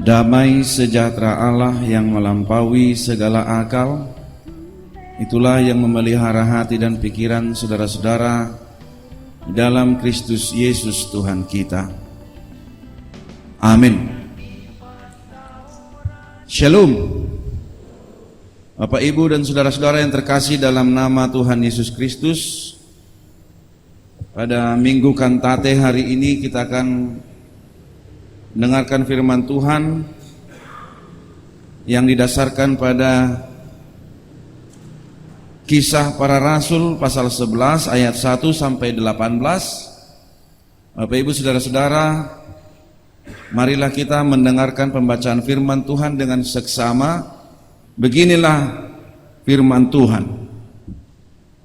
Damai sejahtera Allah yang melampaui segala akal, itulah yang memelihara hati dan pikiran saudara-saudara dalam Kristus Yesus Tuhan kita. Amin. Shalom. Bapak, Ibu, dan saudara-saudara yang terkasih dalam nama Tuhan Yesus Kristus, pada Minggu Kantate hari ini kita akan mendengarkan firman Tuhan yang didasarkan pada Kisah Para Rasul pasal 11 ayat 1 sampai 18. Bapak, Ibu, saudara-saudara, marilah kita mendengarkan pembacaan firman Tuhan dengan seksama. Beginilah firman Tuhan.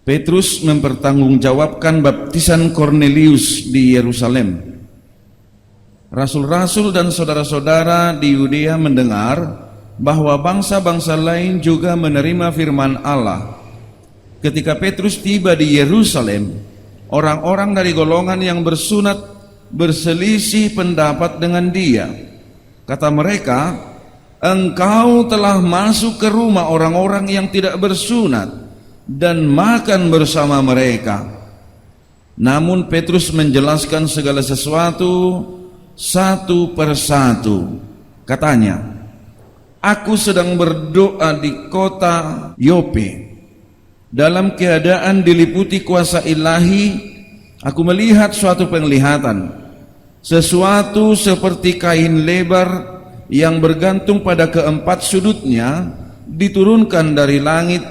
Petrus mempertanggungjawabkan baptisan Kornelius di Yerusalem. Rasul-rasul dan saudara-saudara di Yudea mendengar bahwa bangsa-bangsa lain juga menerima firman Allah. Ketika Petrus tiba di Yerusalem, orang-orang dari golongan yang bersunat berselisih pendapat dengan dia. Kata mereka, "Engkau telah masuk ke rumah orang-orang yang tidak bersunat dan makan bersama mereka." Namun Petrus menjelaskan segala sesuatu satu persatu. Katanya, "Aku sedang berdoa di kota Yope. Dalam keadaan diliputi kuasa ilahi, aku melihat suatu penglihatan, sesuatu seperti kain lebar yang bergantung pada keempat sudutnya diturunkan dari langit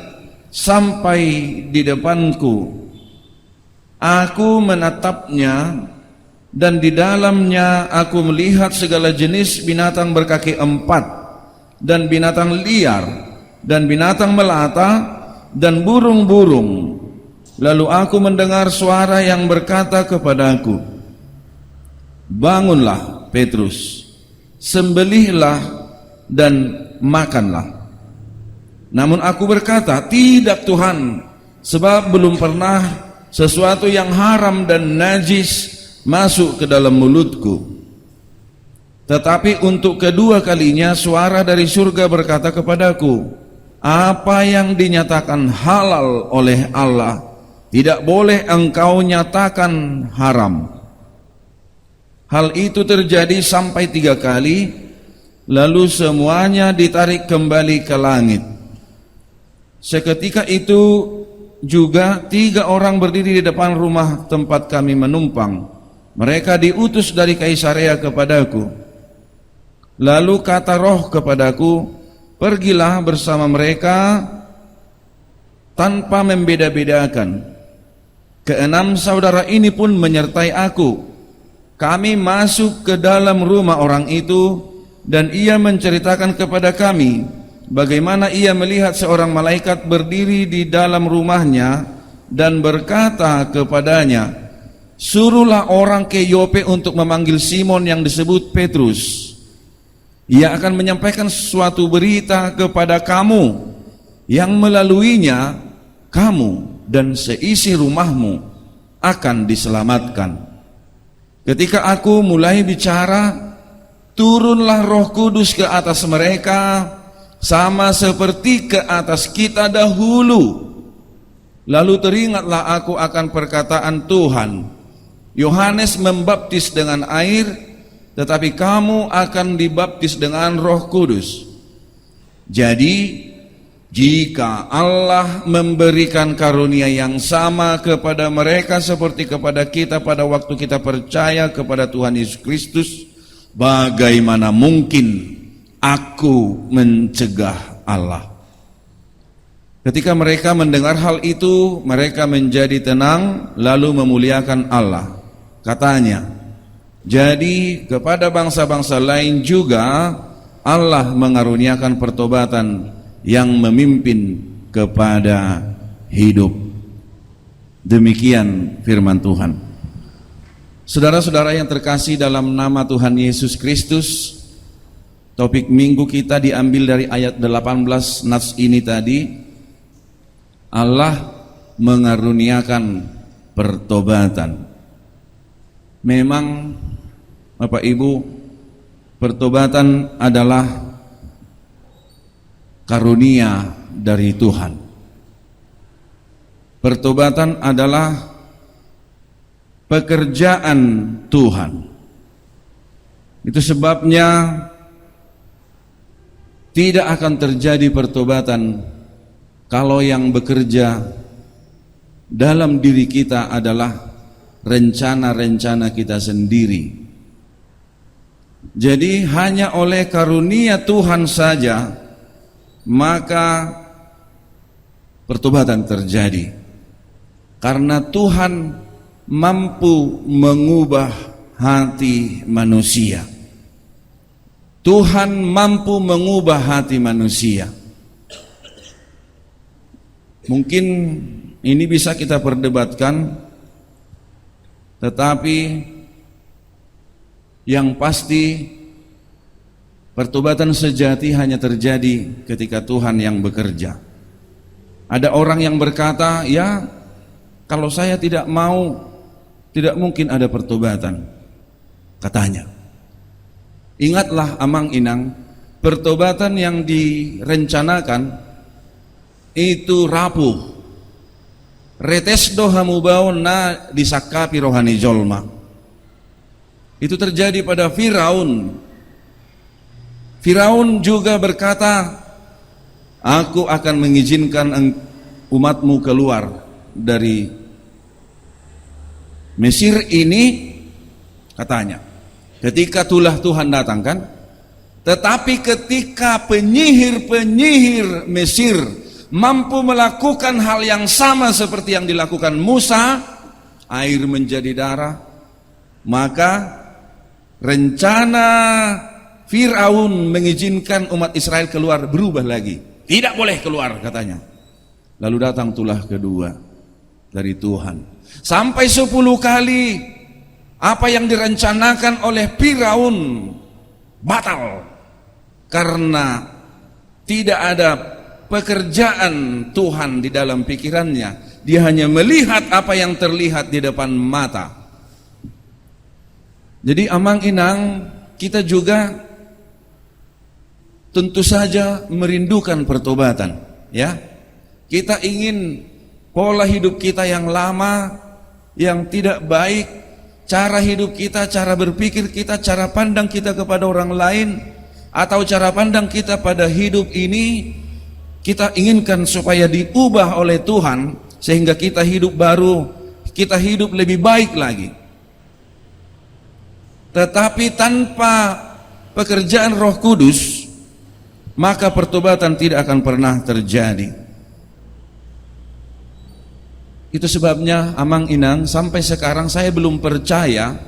sampai di depanku. Aku menatapnya, dan di dalamnya aku melihat segala jenis binatang berkaki empat, dan binatang liar, dan binatang melata, dan burung-burung. Lalu aku mendengar suara yang berkata kepadaku, 'Bangunlah, Petrus, sembelihlah dan makanlah.' Namun aku berkata, 'Tidak, Tuhan, sebab belum pernah sesuatu yang haram dan najis masuk ke dalam mulutku.' Tetapi untuk kedua kalinya suara dari surga berkata kepadaku, 'Apa yang dinyatakan halal oleh Allah, tidak boleh engkau nyatakan haram.' Hal itu terjadi sampai 3 kali, lalu semuanya ditarik kembali ke langit. Seketika itu juga 3 orang berdiri di depan rumah tempat kami menumpang. Mereka diutus dari Kaisarea kepadaku. Lalu kata Roh kepadaku, 'Pergilah bersama mereka tanpa membeda-bedakan.' 6 saudara ini pun menyertai aku. Kami masuk ke dalam rumah orang itu, dan ia menceritakan kepada kami bagaimana ia melihat seorang malaikat berdiri di dalam rumahnya dan berkata kepadanya, 'Suruhlah orang ke Yope untuk memanggil Simon yang disebut Petrus. Ia akan menyampaikan suatu berita kepada kamu, yang melaluinya kamu dan seisi rumahmu akan diselamatkan.' Ketika aku mulai bicara, turunlah Roh Kudus ke atas mereka, sama seperti ke atas kita dahulu. Lalu teringatlah aku akan perkataan Tuhan, 'Yohanes membaptis dengan air, tetapi kamu akan dibaptis dengan Roh Kudus.' Jadi jika Allah memberikan karunia yang sama kepada mereka seperti kepada kita pada waktu kita percaya kepada Tuhan Yesus Kristus, bagaimana mungkin aku mencegah Allah?" Ketika mereka mendengar hal itu, mereka menjadi tenang lalu memuliakan Allah. Katanya, "Jadi kepada bangsa-bangsa lain juga Allah mengaruniakan pertobatan yang memimpin kepada hidup." Demikian firman Tuhan. Saudara-saudara yang terkasih dalam nama Tuhan Yesus Kristus, topik minggu kita diambil dari ayat 18 nats ini tadi. Allah mengaruniakan pertobatan. Memang Bapak Ibu, pertobatan adalah karunia dari Tuhan. Pertobatan adalah pekerjaan Tuhan. Itu sebabnya tidak akan terjadi pertobatan kalau yang bekerja dalam diri kita adalah rencana-rencana kita sendiri. Jadi hanya oleh karunia Tuhan saja maka pertobatan terjadi, karena Tuhan mampu mengubah hati manusia. Tuhan mampu mengubah hati manusia. Mungkin ini bisa kita perdebatkan, tetapi yang pasti pertobatan sejati hanya terjadi ketika Tuhan yang bekerja. Ada orang yang berkata, ya kalau saya tidak mau, tidak mungkin ada pertobatan, katanya. Ingatlah Amang Inang, pertobatan yang direncanakan itu rapuh. Retesdo hamubaon na disakapi rohani jolma. Itu terjadi pada Firaun. Firaun juga berkata, aku akan mengizinkan umatmu keluar dari Mesir ini, katanya. Ketika itulah Tuhan datangkan. Tetapi ketika penyihir-penyihir Mesir mampu melakukan hal yang sama seperti yang dilakukan Musa, air menjadi darah, maka rencana Firaun mengizinkan umat Israel keluar berubah lagi. Tidak boleh keluar, katanya. Lalu datang tulah kedua dari Tuhan. Sampai 10 kali apa yang direncanakan oleh Firaun batal, karena tidak ada pekerjaan Tuhan di dalam pikirannya. Dia hanya melihat apa yang terlihat di depan mata. Jadi Amang Inang, kita juga tentu saja merindukan pertobatan, ya. Kita ingin pola hidup kita yang lama, yang tidak baik, cara hidup kita, cara berpikir kita, cara pandang kita kepada orang lain, atau cara pandang kita pada hidup ini, kita inginkan supaya diubah oleh Tuhan, sehingga kita hidup baru, kita hidup lebih baik lagi. Tetapi tanpa pekerjaan Roh Kudus, maka pertobatan tidak akan pernah terjadi. Itu sebabnya Amang Inang, sampai sekarang saya belum percaya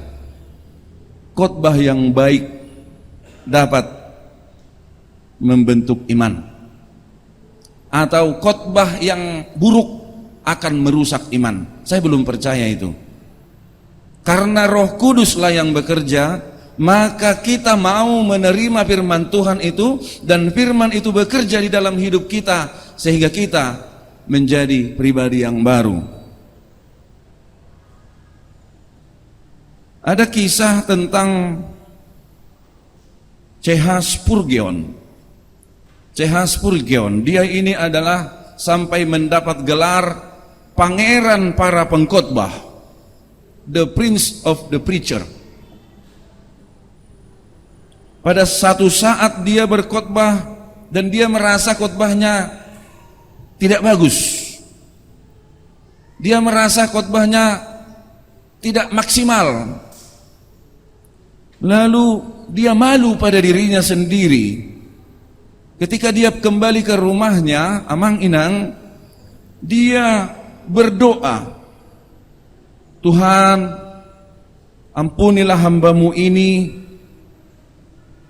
khotbah yang baik dapat membentuk iman, atau khotbah yang buruk akan merusak iman. Saya belum percaya itu. Karena Roh Kuduslah yang bekerja, maka kita mau menerima firman Tuhan itu, dan firman itu bekerja di dalam hidup kita sehingga kita menjadi pribadi yang baru. Ada kisah tentang C.H. Spurgeon. C.H. Spurgeon, dia ini adalah sampai mendapat gelar pangeran para pengkhotbah, the Prince of the Preacher. Pada satu saat dia berkhotbah dan dia merasa khotbahnya tidak bagus. Dia merasa khotbahnya tidak maksimal. Lalu dia malu pada dirinya sendiri. Ketika dia kembali ke rumahnya, Amang Inang, dia berdoa, Tuhan, ampunilah hambamu ini,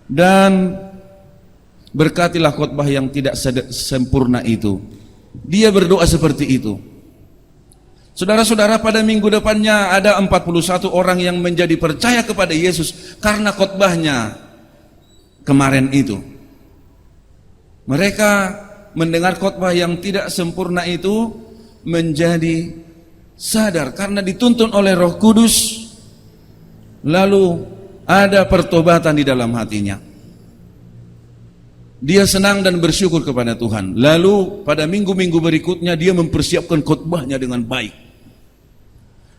dan berkatilah khotbah yang tidak sempurna itu. Dia berdoa seperti itu. Saudara-saudara, pada minggu depannya ada 41 orang yang menjadi percaya kepada Yesus karena khotbahnya kemarin itu. Mereka mendengar khotbah yang tidak sempurna itu, menjadi sadar karena dituntun oleh Roh Kudus, lalu ada pertobatan di dalam hatinya. Dia senang dan bersyukur kepada Tuhan. Lalu pada minggu-minggu berikutnya dia mempersiapkan khotbahnya dengan baik.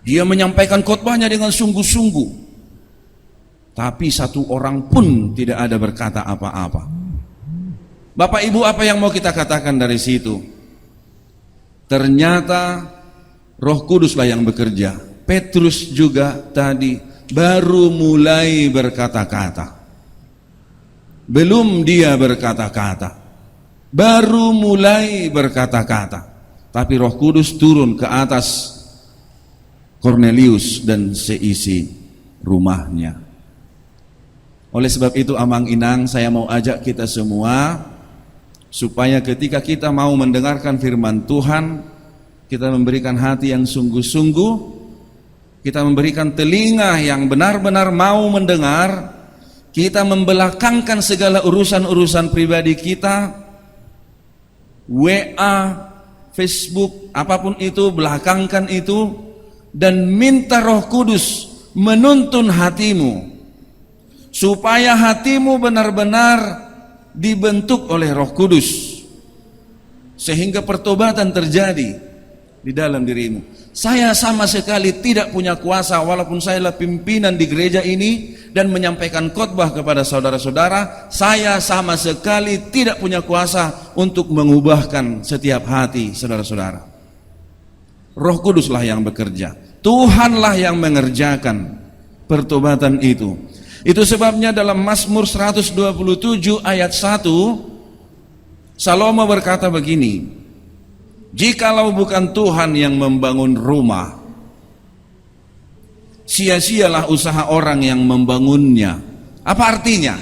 Dia menyampaikan khotbahnya dengan sungguh-sungguh. Tapi satu orang pun tidak ada berkata apa-apa. Bapak Ibu, apa yang mau kita katakan dari situ? Ternyata Roh Kuduslah yang bekerja. Petrus juga tadi baru mulai berkata-kata. Belum dia berkata-kata, baru mulai berkata-kata, tapi Roh Kudus turun ke atas Kornelius dan seisi rumahnya. Oleh sebab itu, Amang Inang, saya mau ajak kita semua supaya ketika kita mau mendengarkan firman Tuhan, kita memberikan hati yang sungguh-sungguh, kita memberikan telinga yang benar-benar mau mendengar. Kita membelakangkan segala urusan-urusan pribadi kita, WA, Facebook, apapun itu, belakangkan itu, dan minta Roh Kudus menuntun hatimu, supaya hatimu benar-benar dibentuk oleh Roh Kudus, sehingga pertobatan terjadi di dalam dirimu. Saya sama sekali tidak punya kuasa, walaupun saya adalah pimpinan di gereja ini dan menyampaikan khotbah kepada saudara-saudara, saya sama sekali tidak punya kuasa untuk mengubahkan setiap hati saudara-saudara. Roh Kuduslah yang bekerja, Tuhanlah yang mengerjakan pertobatan itu. Itu sebabnya dalam Mazmur 127 ayat 1, Salomo berkata begini, jikalau bukan Tuhan yang membangun rumah, sia-sialah usaha orang yang membangunnya. Apa artinya?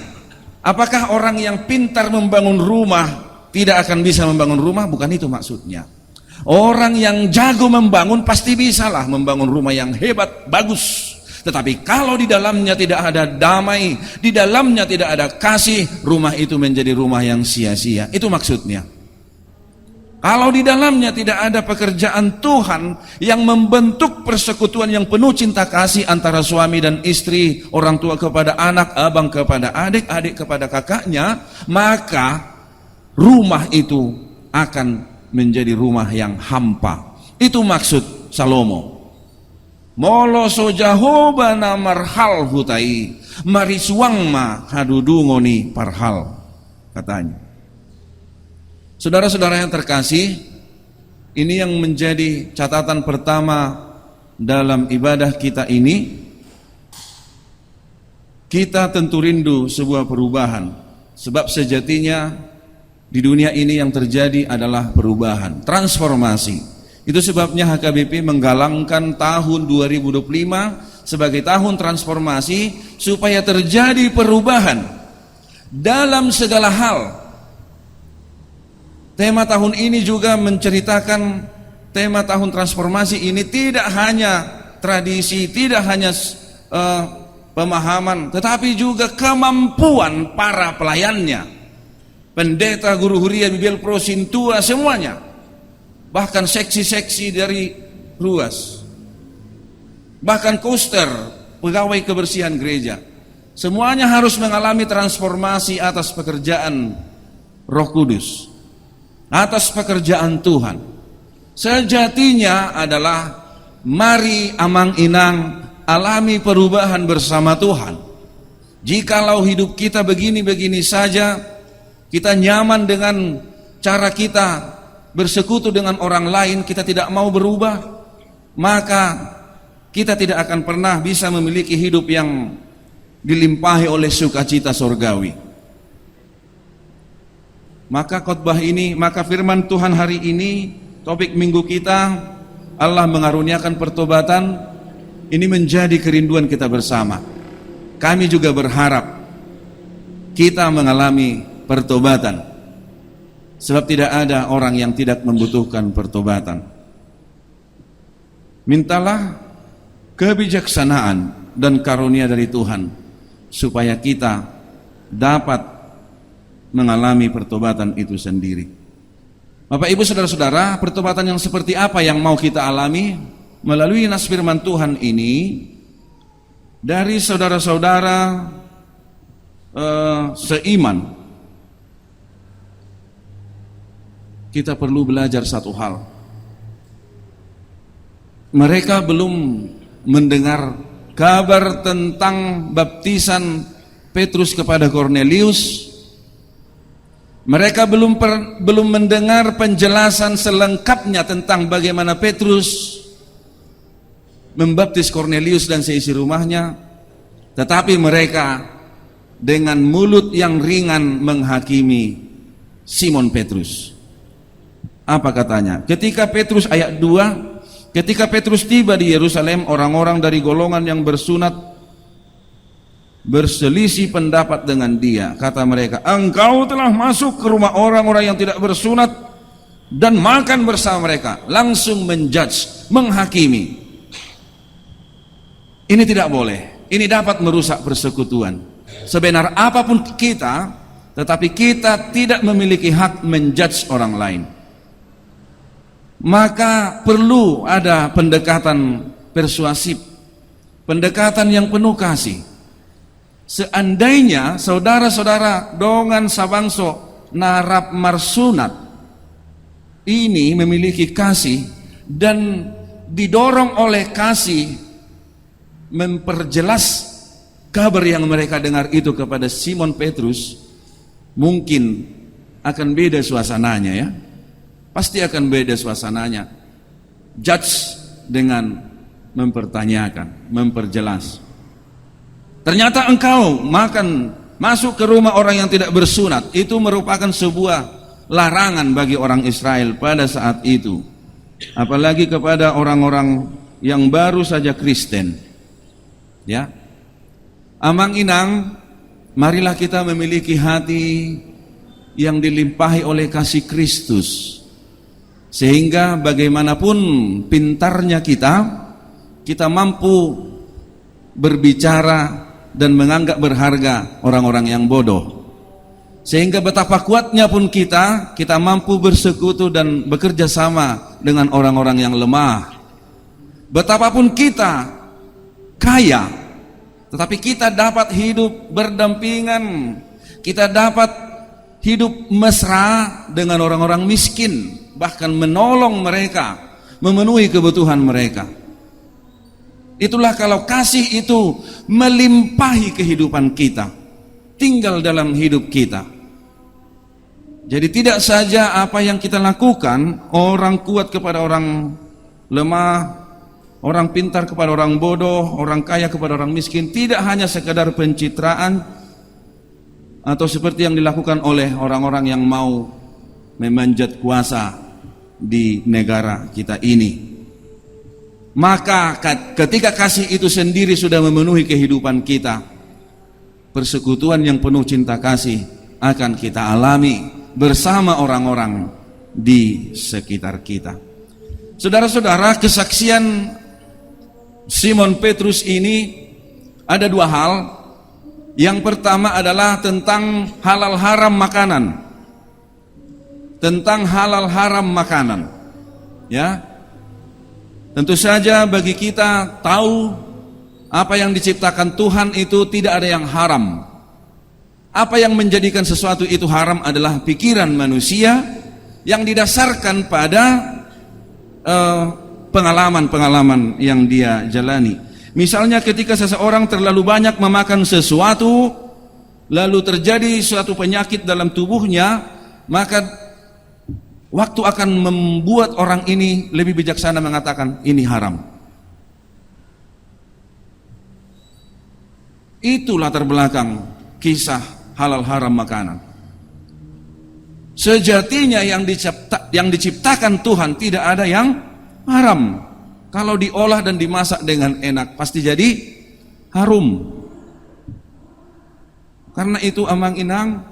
Apakah orang yang pintar membangun rumah tidak akan bisa membangun rumah? Bukan itu maksudnya. Orang yang jago membangun pasti bisalah membangun rumah yang hebat, bagus. Tetapi kalau di dalamnya tidak ada damai, di dalamnya tidak ada kasih, rumah itu menjadi rumah yang sia-sia. Itu maksudnya. Kalau di dalamnya tidak ada pekerjaan Tuhan yang membentuk persekutuan yang penuh cinta kasih antara suami dan istri, orang tua kepada anak, abang kepada adik, adik kepada kakaknya, maka rumah itu akan menjadi rumah yang hampa. Itu maksud Salomo. Molo sojahoba na marhal hutai, marisuangma hadudungoni parhal, katanya. Saudara-saudara yang terkasih, ini yang menjadi catatan pertama dalam ibadah kita ini. Kita tentu rindu sebuah perubahan, sebab sejatinya di dunia ini yang terjadi adalah perubahan, transformasi. Itu sebabnya HKBP menggalangkan tahun 2025 sebagai tahun transformasi, supaya terjadi perubahan dalam segala hal. Tema tahun ini juga menceritakan, tema tahun transformasi ini tidak hanya tradisi, tidak hanya pemahaman, tetapi juga kemampuan para pelayannya, pendeta, guru huria, bibel pro, sintua, semuanya, bahkan seksi-seksi dari ruas, bahkan koster, pegawai kebersihan gereja, semuanya harus mengalami transformasi atas pekerjaan Roh Kudus, atas pekerjaan Tuhan. Sejatinya adalah mari Amang Inang alami perubahan bersama Tuhan. Jikalau hidup kita begini-begini saja, kita nyaman dengan cara kita bersekutu dengan orang lain, kita tidak mau berubah, maka kita tidak akan pernah bisa memiliki hidup yang dilimpahi oleh sukacita surgawi. Maka khotbah ini, maka firman Tuhan hari ini, topik minggu kita, Allah mengaruniakan pertobatan, ini menjadi kerinduan kita bersama. Kami juga berharap kita mengalami pertobatan, sebab tidak ada orang yang tidak membutuhkan pertobatan. Mintalah kebijaksanaan dan karunia dari Tuhan, supaya kita dapat mengalami pertobatan itu sendiri. Bapak Ibu saudara-saudara, pertobatan yang seperti apa yang mau kita alami? Melalui nas firman Tuhan ini, dari saudara-saudara seiman, kita perlu belajar satu hal. Mereka belum mendengar kabar tentang baptisan Petrus kepada Kornelius. Mereka belum mendengar penjelasan selengkapnya tentang bagaimana Petrus membaptis Kornelius dan seisi rumahnya. Tetapi mereka dengan mulut yang ringan menghakimi Simon Petrus. Apa katanya? Ketika Petrus ayat 2, ketika Petrus tiba di Yerusalem, orang-orang dari golongan yang bersunat berselisih pendapat dengan dia. Kata mereka, engkau telah masuk ke rumah orang-orang yang tidak bersunat dan makan bersama mereka. Langsung menjudge, menghakimi. Ini tidak boleh. Ini dapat merusak persekutuan. Sebenar apapun kita, tetapi kita tidak memiliki hak menjudge orang lain. Maka perlu ada pendekatan persuasif, pendekatan yang penuh kasih. Seandainya saudara-saudara dongan sabangso narap marsunat ini memiliki kasih dan didorong oleh kasih memperjelas kabar yang mereka dengar itu kepada Simon Petrus, mungkin akan beda suasananya ya. Pasti akan beda suasananya. Judge dengan mempertanyakan, memperjelas. Ternyata engkau masuk ke rumah orang yang tidak bersunat. Itu merupakan sebuah larangan bagi orang Israel pada saat itu. Apalagi kepada orang-orang yang baru saja Kristen. Ya. Amang inang, marilah kita memiliki hati yang dilimpahi oleh kasih Kristus. Sehingga bagaimanapun pintarnya kita mampu berbicara dan menganggap berharga orang-orang yang bodoh. Sehingga betapa kuatnya pun kita mampu bersekutu dan bekerja sama dengan orang-orang yang lemah. Betapapun kita kaya, tetapi kita dapat hidup berdampingan, kita dapat hidup mesra dengan orang-orang miskin, bahkan menolong mereka, memenuhi kebutuhan mereka. Itulah kalau kasih itu melimpahi kehidupan kita, tinggal dalam hidup kita. Jadi tidak saja apa yang kita lakukan, orang kuat kepada orang lemah, orang pintar kepada orang bodoh, orang kaya kepada orang miskin, tidak hanya sekedar pencitraan atau seperti yang dilakukan oleh orang-orang yang mau memanjat kuasa di negara kita ini. Maka ketika kasih itu sendiri sudah memenuhi kehidupan kita, persekutuan yang penuh cinta kasih akan kita alami bersama orang-orang di sekitar kita. Saudara-saudara, kesaksian Simon Petrus ini ada dua hal. Yang pertama adalah tentang halal haram makanan. Tentang halal haram makanan. Ya. Tentu saja bagi kita tahu apa yang diciptakan Tuhan itu tidak ada yang haram. Apa yang menjadikan sesuatu itu haram adalah pikiran manusia yang didasarkan pada pengalaman-pengalaman yang dia jalani. Misalnya ketika seseorang terlalu banyak memakan sesuatu, lalu terjadi suatu penyakit dalam tubuhnya, maka waktu akan membuat orang ini lebih bijaksana mengatakan ini haram. Itu latar belakang kisah halal haram makanan. Sejatinya yang diciptakan Tuhan tidak ada yang haram. Kalau diolah dan dimasak dengan enak pasti jadi harum. Karena itu amang inang,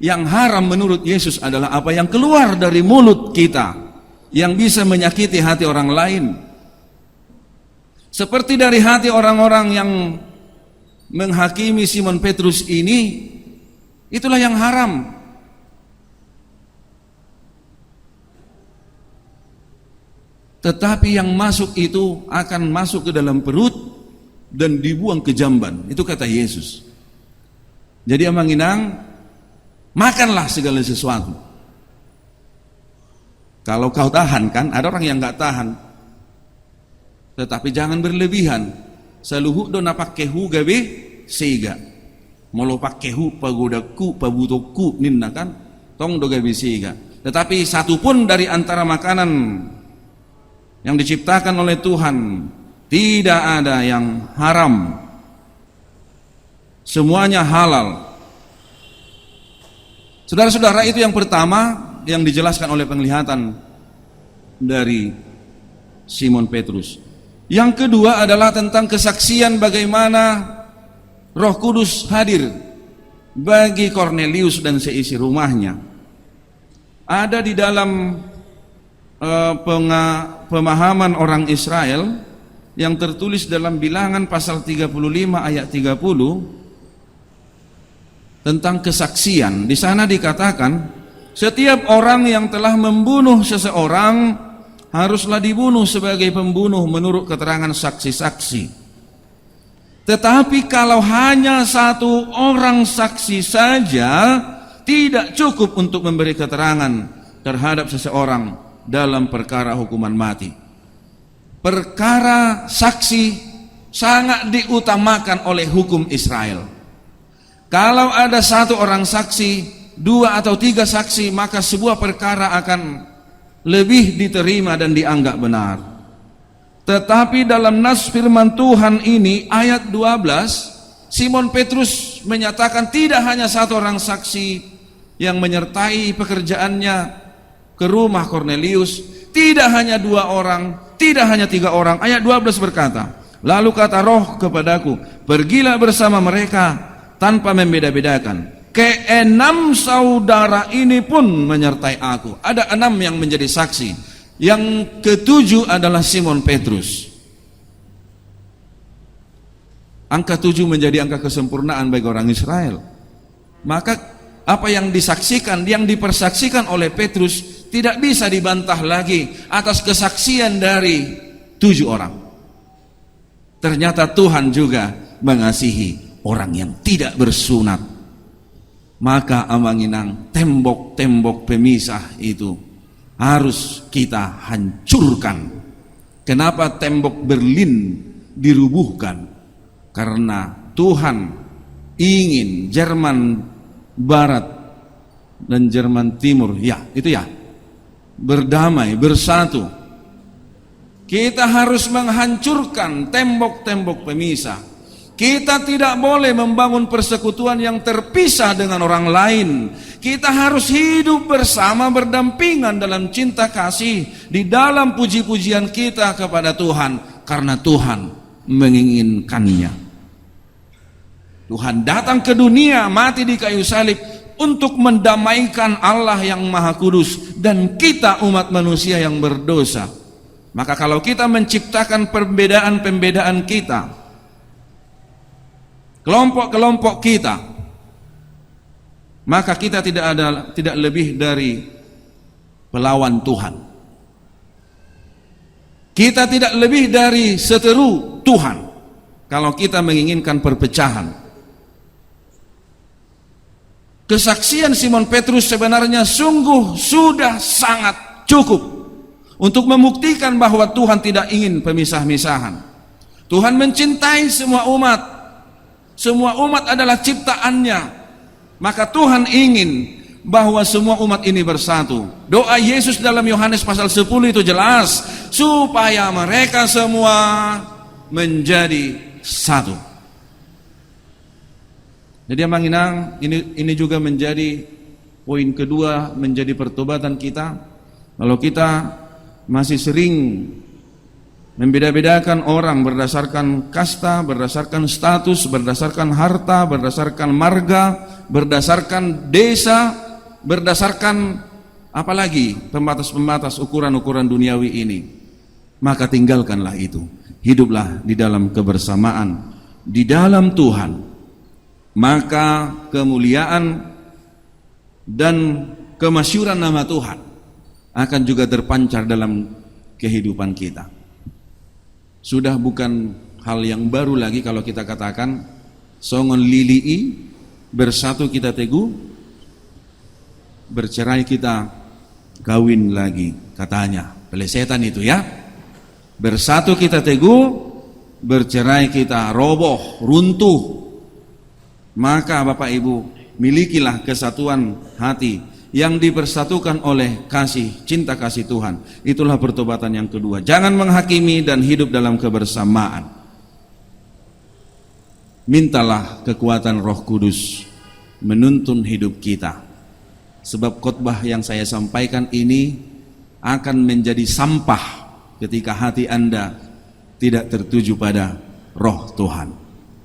yang haram menurut Yesus adalah apa yang keluar dari mulut kita, yang bisa menyakiti hati orang lain. Seperti dari hati orang-orang yang menghakimi Simon Petrus ini, itulah yang haram. Tetapi yang masuk itu akan masuk ke dalam perut dan dibuang ke jamban. Itu kata Yesus. Jadi amanginang, makanlah segala sesuatu. Kalau kau tahan, kan ada orang yang nggak tahan, tetapi jangan berlebihan. Saluhu do napakkehu gabe seiga. Molo pakkehu pagodaku pabutoku ninna kan tong do gabe seiga. Tetapi satu pun dari antara makanan yang diciptakan oleh Tuhan tidak ada yang haram. Semuanya halal. Saudara-saudara, itu yang pertama yang dijelaskan oleh penglihatan dari Simon Petrus. Yang kedua adalah tentang kesaksian bagaimana Roh Kudus hadir bagi Kornelius dan seisi rumahnya. Ada di dalam pemahaman orang Israel yang tertulis dalam Bilangan pasal 35 ayat 30 tentang kesaksian. Di sana dikatakan, setiap orang yang telah membunuh seseorang haruslah dibunuh sebagai pembunuh menurut keterangan saksi-saksi. Tetapi kalau hanya satu orang saksi saja tidak cukup untuk memberi keterangan terhadap seseorang dalam perkara hukuman mati. Perkara saksi sangat diutamakan oleh hukum Israel. Kalau ada satu orang saksi, dua atau tiga saksi, maka sebuah perkara akan lebih diterima dan dianggap benar. Tetapi dalam nas firman Tuhan ini ayat 12, Simon Petrus menyatakan tidak hanya satu orang saksi yang menyertai pekerjaannya ke rumah Kornelius, tidak hanya dua orang, tidak hanya tiga orang. Ayat 12 berkata, lalu kata Roh kepadaku, pergilah bersama mereka tanpa membeda-bedakan. Keenam saudara ini pun menyertai aku. Ada 6 yang menjadi saksi. Yang ketujuh adalah Simon Petrus. Angka 7 menjadi angka kesempurnaan bagi orang Israel. Maka apa yang disaksikan, yang dipersaksikan oleh Petrus tidak bisa dibantah lagi atas kesaksian dari 7 orang. Ternyata Tuhan juga mengasihi orang yang tidak bersunat. Maka amanginang, tembok-tembok pemisah itu harus kita hancurkan. Kenapa tembok Berlin dirubuhkan? Karena Tuhan ingin Jerman Barat dan Jerman Timur, ya itu ya, berdamai, bersatu. Kita harus menghancurkan tembok-tembok pemisah. Kita tidak boleh membangun persekutuan yang terpisah dengan orang lain. Kita harus hidup bersama, berdampingan dalam cinta kasih di dalam puji-pujian kita kepada Tuhan, karena Tuhan menginginkannya. Tuhan datang ke dunia, mati di kayu salib untuk mendamaikan Allah yang Maha Kudus dan kita umat manusia yang berdosa. Maka kalau kita menciptakan perbedaan-perbedaan kita, kelompok-kelompok kita, maka kita tidak lebih dari pelawan Tuhan. Kita tidak lebih dari seteru Tuhan kalau kita menginginkan perpecahan. Kesaksian Simon Petrus sebenarnya sungguh sudah sangat cukup untuk membuktikan bahwa Tuhan tidak ingin pemisah-misahan. Tuhan mencintai semua umat. Semua umat adalah ciptaannya. Maka Tuhan ingin bahwa semua umat ini bersatu. Doa Yesus dalam Yohanes pasal 10 itu jelas, supaya mereka semua menjadi satu. Jadi amanginang, ini juga menjadi poin kedua, menjadi pertobatan kita. Kalau kita masih sering membeda-bedakan orang berdasarkan kasta, berdasarkan status, berdasarkan harta, berdasarkan marga, berdasarkan desa, berdasarkan apalagi pembatas-pembatas ukuran-ukuran duniawi ini, maka tinggalkanlah itu. Hiduplah di dalam kebersamaan di dalam Tuhan. Maka kemuliaan dan kemasyhuran nama Tuhan akan juga terpancar dalam kehidupan kita. Sudah bukan hal yang baru lagi kalau kita katakan songon lilii, bersatu kita teguh, bercerai kita kawin lagi, katanya pelesetan itu ya. Bersatu kita teguh, bercerai kita roboh, runtuh. Maka Bapak Ibu, milikilah kesatuan hati yang dipersatukan oleh cinta kasih Tuhan. Itulah pertobatan yang kedua. Jangan menghakimi dan hidup dalam kebersamaan. Mintalah kekuatan Roh Kudus menuntun hidup kita. Sebab khotbah yang saya sampaikan ini akan menjadi sampah ketika hati Anda tidak tertuju pada Roh Tuhan.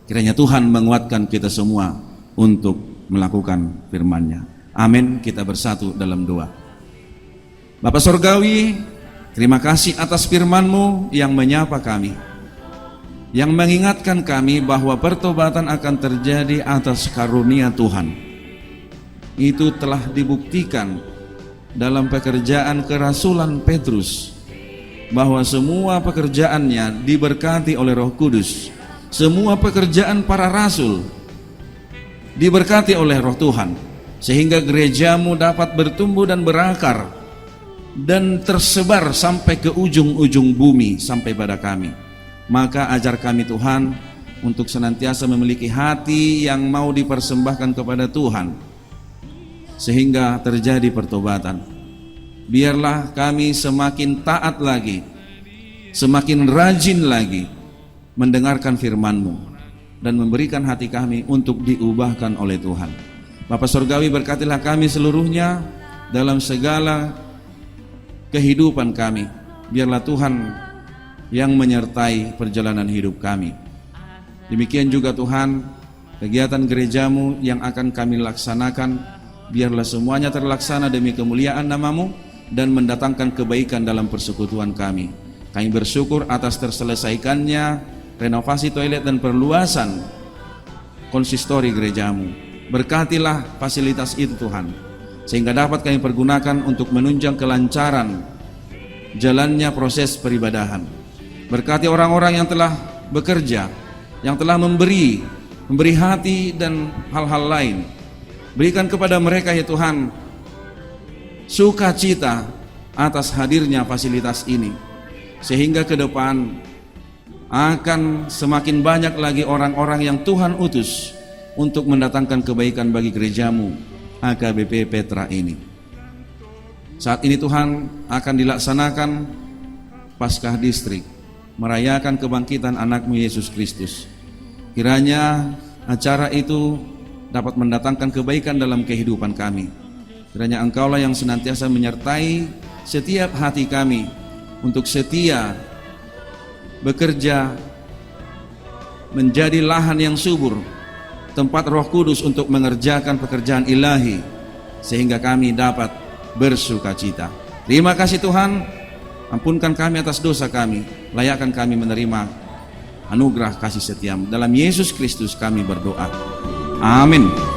Kiranya Tuhan menguatkan kita semua untuk melakukan firman-Nya. Amin. Kita bersatu dalam doa. Bapa Surgawi, terima kasih atas firman-Mu yang menyapa kami, yang mengingatkan kami bahwa pertobatan akan terjadi atas karunia Tuhan. Itu telah dibuktikan dalam pekerjaan kerasulan Petrus, bahwa semua pekerjaannya diberkati oleh Roh Kudus. Semua pekerjaan para rasul diberkati oleh Roh Tuhan, sehingga gerejamu dapat bertumbuh dan berakar dan tersebar sampai ke ujung-ujung bumi, sampai pada kami. Maka ajar kami Tuhan untuk senantiasa memiliki hati yang mau dipersembahkan kepada Tuhan, sehingga terjadi pertobatan. Biarlah kami semakin taat lagi, semakin rajin lagi mendengarkan firman-Mu dan memberikan hati kami untuk diubahkan oleh Tuhan. Bapa Surgawi, berkatilah kami seluruhnya dalam segala kehidupan kami. Biarlah Tuhan yang menyertai perjalanan hidup kami. Demikian juga Tuhan, kegiatan gerejamu yang akan kami laksanakan, biarlah semuanya terlaksana demi kemuliaan nama-Mu dan mendatangkan kebaikan dalam persekutuan kami. Kami bersyukur atas terselesaikannya renovasi toilet dan perluasan konsistori gerejamu. Berkatilah fasilitas itu Tuhan, sehingga dapat kami pergunakan untuk menunjang kelancaran jalannya proses peribadahan. Berkati orang-orang yang telah bekerja, yang telah memberi hati dan hal-hal lain. Berikan kepada mereka ya Tuhan sukacita atas hadirnya fasilitas ini, sehingga ke depan akan semakin banyak lagi orang-orang yang Tuhan utus untuk mendatangkan kebaikan bagi gerejamu AKBP Petra ini. Saat ini Tuhan akan dilaksanakan Paskah Distrik, merayakan kebangkitan anak-Mu Yesus Kristus. Kiranya acara itu dapat mendatangkan kebaikan dalam kehidupan kami. Kiranya Engkaulah yang senantiasa menyertai setiap hati kami untuk setia bekerja menjadi lahan yang subur, tempat Roh Kudus untuk mengerjakan pekerjaan ilahi, sehingga kami dapat bersukacita. Terima kasih Tuhan, ampunkan kami atas dosa kami, layakkan kami menerima anugerah kasih setia-Mu. Dalam Yesus Kristus kami berdoa. Amin.